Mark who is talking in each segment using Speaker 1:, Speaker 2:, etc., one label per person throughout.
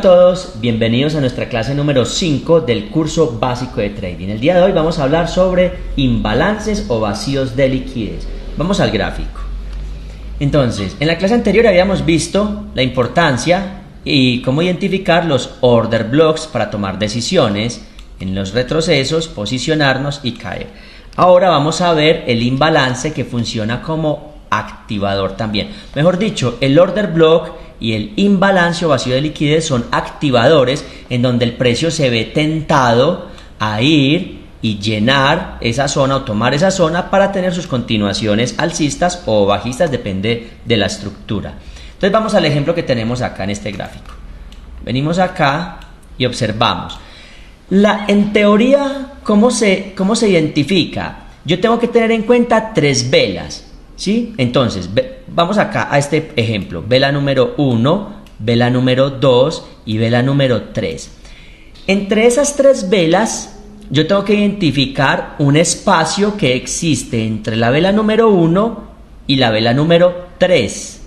Speaker 1: A todos, bienvenidos a nuestra clase número 5 del curso básico de trading. El día de hoy vamos a hablar sobre imbalances o vacíos de liquidez. Vamos al gráfico. Entonces, en la clase anterior habíamos visto la importancia y cómo identificar los order blocks para tomar decisiones en los retrocesos, posicionarnos y caer. Ahora vamos a ver el imbalance que funciona como activador también. Mejor dicho, el order block y el imbalance o vacío de liquidez son activadores en donde el precio se ve tentado a ir y llenar esa zona o tomar esa zona para tener sus continuaciones alcistas o bajistas, depende de la estructura. Entonces vamos al ejemplo que tenemos acá en este gráfico. Venimos acá y observamos. En teoría, ¿cómo se identifica? Yo tengo que tener en cuenta tres velas, ¿sí? Entonces, vamos acá a este ejemplo. Vela número 1, vela número 2 y vela número 3. Entre esas tres velas, yo tengo que identificar un espacio que existe entre la vela número 1 y la vela número 3.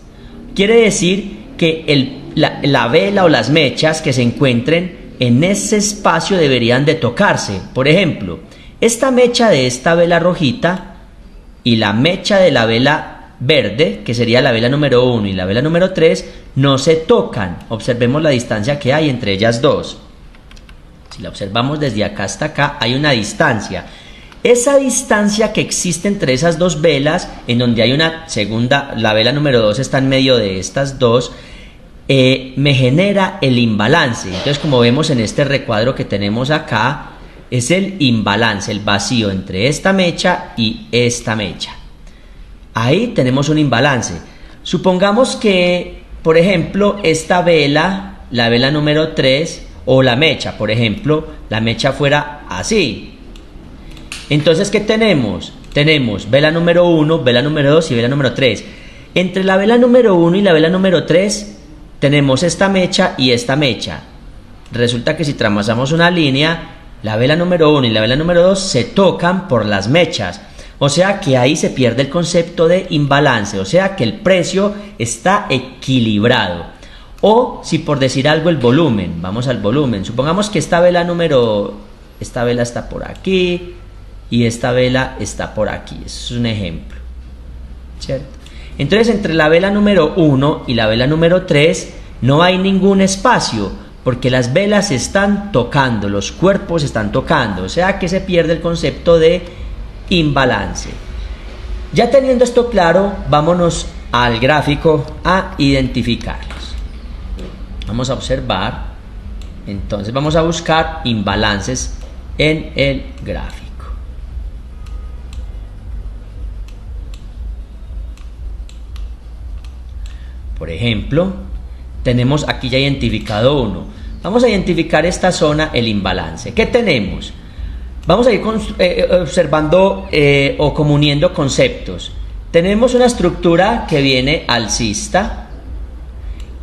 Speaker 1: Quiere decir que la vela o las mechas que se encuentren en ese espacio deberían de tocarse. Por ejemplo, esta mecha de esta vela rojita y la mecha de la vela verde, que sería la vela número 1 y la vela número 3, no se tocan. Observemos la distancia que hay entre ellas dos. Si la observamos desde acá hasta acá, hay una distancia. Esa distancia que existe entre esas dos velas, en donde hay una segunda, la vela número 2 está en medio de estas dos, me genera el imbalance. Entonces, como vemos en este recuadro que tenemos acá, es el imbalance, el vacío entre esta mecha y esta mecha. Ahí tenemos un imbalance. Supongamos que, por ejemplo, esta vela, la vela número 3, o la mecha, por ejemplo, la mecha fuera así. Entonces, ¿qué tenemos? Tenemos vela número 1, vela número 2 y vela número 3. Entre la vela número 1 y la vela número 3 tenemos esta mecha y esta mecha. Resulta que si trazamos una línea, la vela número 1 y la vela número 2 se tocan por las mechas. O sea que ahí se pierde el concepto de imbalance. O sea que el precio está equilibrado. O si por decir algo el volumen, vamos al volumen. Supongamos que esta vela está por aquí y esta vela está por aquí. Eso es un ejemplo, ¿cierto? Entonces, entre la vela número 1 y la vela número 3 no hay ningún espacio, porque las velas se están tocando, los cuerpos se están tocando, o sea que se pierde el concepto de imbalance. Ya teniendo esto claro, vámonos al gráfico a identificarlos. Vamos a observar, entonces vamos a buscar imbalances en el gráfico. Por ejemplo, tenemos aquí ya identificado uno. Vamos a identificar esta zona, el imbalance. ¿Qué tenemos? Vamos a ir observando o como uniendo conceptos. Tenemos una estructura que viene alcista.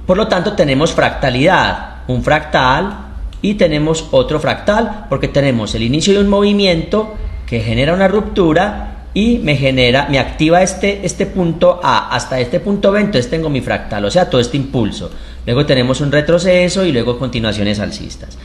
Speaker 1: Por lo tanto, tenemos fractalidad. Un fractal y tenemos otro fractal porque tenemos el inicio de un movimiento que genera una ruptura y me activa este punto A hasta este punto B, entonces tengo mi fractal, o sea, todo este impulso. Luego tenemos un retroceso y luego continuaciones alcistas.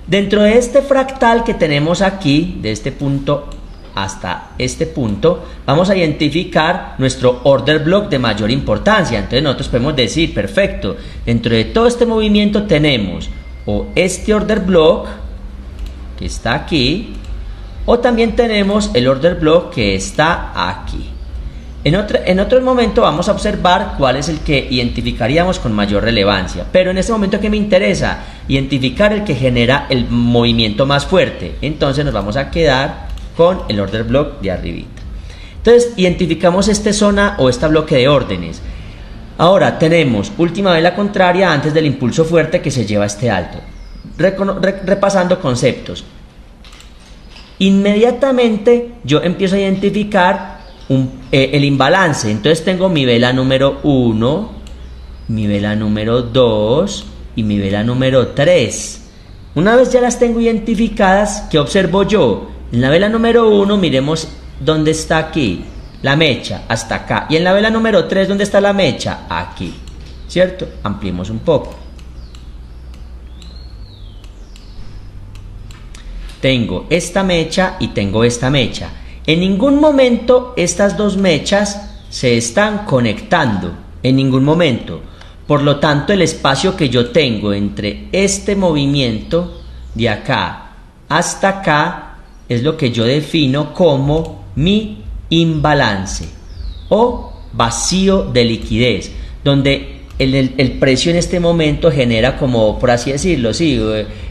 Speaker 1: Dentro de este fractal que tenemos aquí, de este punto hasta este punto, vamos a identificar nuestro order block de mayor importancia. Entonces nosotros podemos decir, perfecto, dentro de todo este movimiento tenemos o este order block que está aquí, o también tenemos el order block que está aquí. En otro momento vamos a observar cuál es el que identificaríamos con mayor relevancia. Pero en este momento, ¿qué me interesa? Identificar el que genera el movimiento más fuerte. Entonces nos vamos a quedar con el order block de arribita. Entonces identificamos esta zona o este bloque de órdenes. Ahora tenemos última vela contraria antes del impulso fuerte que se lleva a este alto. Repasando conceptos. Inmediatamente yo empiezo a identificar el imbalance. Entonces tengo mi vela número 1, mi vela número 2 y mi vela número 3. Una vez ya las tengo identificadas, ¿qué observo yo? En la vela número 1 miremos dónde está aquí la mecha, hasta acá. Y en la vela número 3, ¿dónde está la mecha? Aquí, ¿cierto? Ampliemos un poco. tengo esta mecha y tengo esta mecha. En ningún momento estas dos mechas se están conectando, en ningún momento. Por lo tanto, el espacio que yo tengo entre este movimiento de acá hasta acá es lo que yo defino como mi imbalance o vacío de liquidez, donde el precio en este momento genera, como por así decirlo, sí,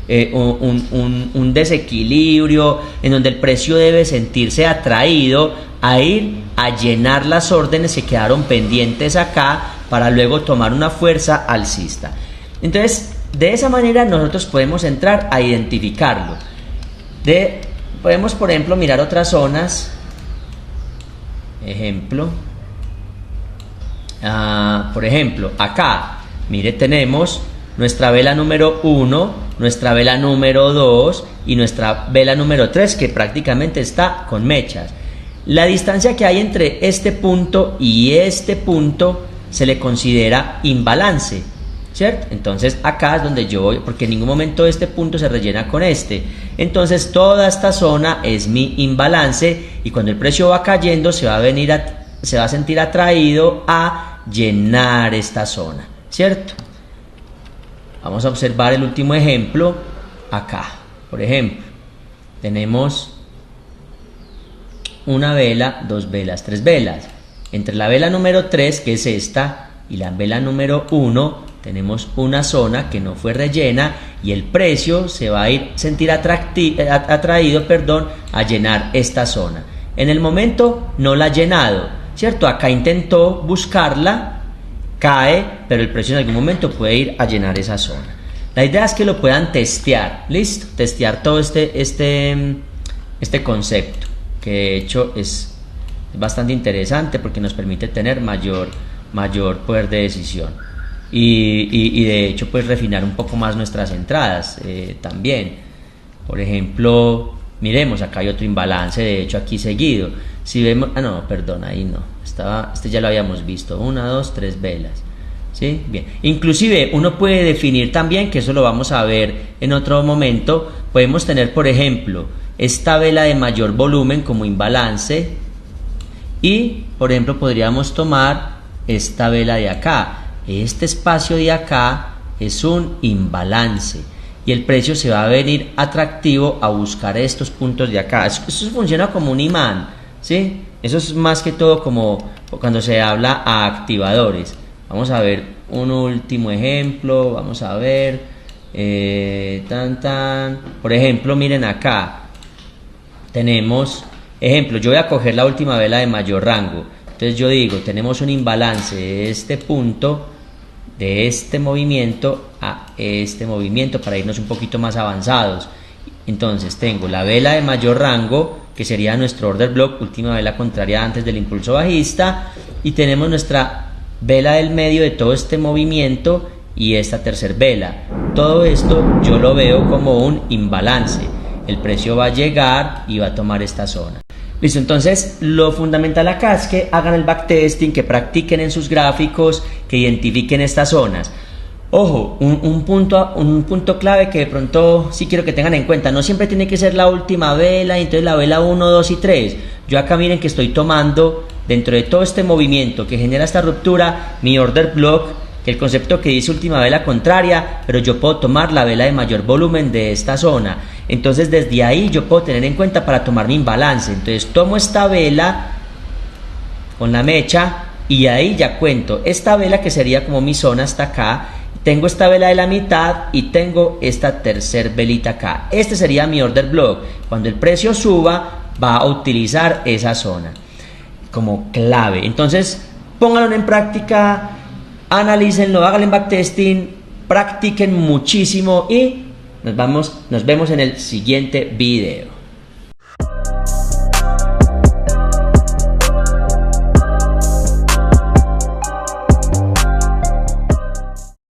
Speaker 1: un desequilibrio en donde el precio debe sentirse atraído a ir a llenar las órdenes que quedaron pendientes acá para luego tomar una fuerza alcista. Entonces, de esa manera nosotros podemos entrar a identificarlo. Podemos, por ejemplo, mirar otras zonas. Ejemplo, por ejemplo, acá, mire, tenemos nuestra vela número 1, nuestra vela número 2 y nuestra vela número 3, que prácticamente está con mechas. La distancia que hay entre este punto y este punto se le considera imbalance, ¿cierto? Entonces acá es donde yo voy, porque en ningún momento este punto se rellena con este. Entonces toda esta zona es mi imbalance, y cuando el precio va cayendo se va a sentir atraído a llenar esta zona, ¿cierto? Vamos a observar el último ejemplo acá. Por ejemplo, tenemos una vela, dos velas, tres velas. Entre la vela número 3, que es esta, y la vela número 1 tenemos una zona que no fue rellena, y el precio se va a sentir atraído a llenar esta zona. En el momento no la ha llenado, ¿cierto? Acá intentó buscarla, cae, pero el precio en algún momento puede ir a llenar esa zona. La idea es que lo puedan testear, ¿listo? Testear todo este concepto, que de hecho es bastante interesante porque nos permite tener mayor poder de decisión y de hecho pues refinar un poco más nuestras entradas también. Por ejemplo, miremos, acá hay otro imbalance, de hecho aquí seguido. Si vemos, no, perdón, ahí no, este ya lo habíamos visto, 1, 2, 3 velas, ¿sí? Bien, inclusive uno puede definir también, que eso lo vamos a ver en otro momento, podemos tener, por ejemplo, esta vela de mayor volumen como imbalance, y por ejemplo podríamos tomar esta vela de acá. Este espacio de acá es un imbalance y el precio se va a venir atractivo a buscar estos puntos de acá. Eso funciona como un imán, ¿sí? Eso es más que todo como cuando se habla a activadores. Vamos a ver un último ejemplo. Vamos a ver por ejemplo, miren acá tenemos, ejemplo, yo voy a coger la última vela de mayor rango. Entonces yo digo, tenemos un imbalance de este punto, de este movimiento a este movimiento, para irnos un poquito más avanzados. Entonces tengo la vela de mayor rango, que sería nuestro order block, última vela contraria antes del impulso bajista, y tenemos nuestra vela del medio de todo este movimiento y esta tercer vela. Todo esto yo lo veo como un imbalance. El precio va a llegar y va a tomar esta zona. Listo, entonces lo fundamental acá es que hagan el backtesting, que practiquen en sus gráficos, que identifiquen estas zonas. Ojo, un punto clave que de pronto sí quiero que tengan en cuenta: no siempre tiene que ser la última vela, entonces la vela 1, 2 y 3. Yo acá miren que estoy tomando, dentro de todo este movimiento que genera esta ruptura, mi order block, que el concepto que dice última vela contraria, pero yo puedo tomar la vela de mayor volumen de esta zona. Entonces desde ahí yo puedo tener en cuenta para tomar mi imbalance. Entonces tomo esta vela con la mecha y ahí ya cuento esta vela, que sería como mi zona hasta acá. Tengo esta vela de la mitad y tengo esta tercer velita acá. Este sería mi order block. Cuando el precio suba va a utilizar esa zona como clave. Entonces pónganlo en práctica, analícenlo, háganlo en backtesting, practiquen muchísimo y nos vemos en el siguiente video.